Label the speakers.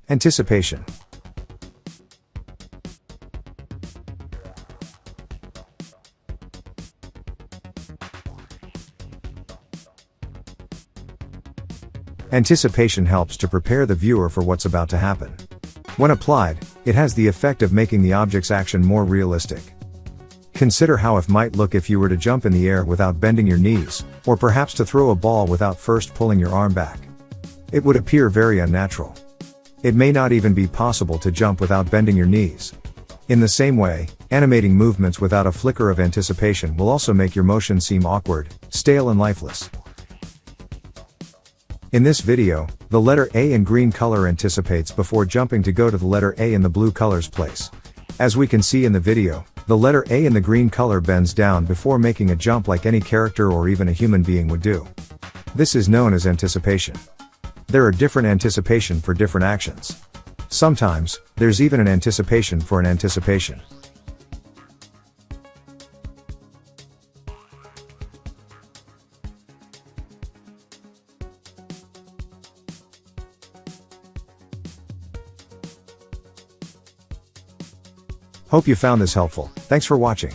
Speaker 1: Anticipation. Anticipation helps to prepare the viewer for what's about to happen. When applied, it has the effect of making the object's action more realistic. Consider how it might look if you were to jump in the air without bending your knees, or perhaps to throw a ball without first pulling your arm back. It would appear very unnatural. It may not even be possible to jump without bending your knees. In the same way, animating movements without a flicker of anticipation will also make your motion seem awkward, stale and lifeless. In this video, the letter A in green color anticipates before jumping to go to the letter A in the blue color's place. As we can see in the video, the letter A in the green color bends down before making a jump like any character or even a human being would do. This is known as anticipation. There are different anticipation for different actions. Sometimes, there's even an anticipation for an anticipation. Hope you found this helpful. Thanks for watching.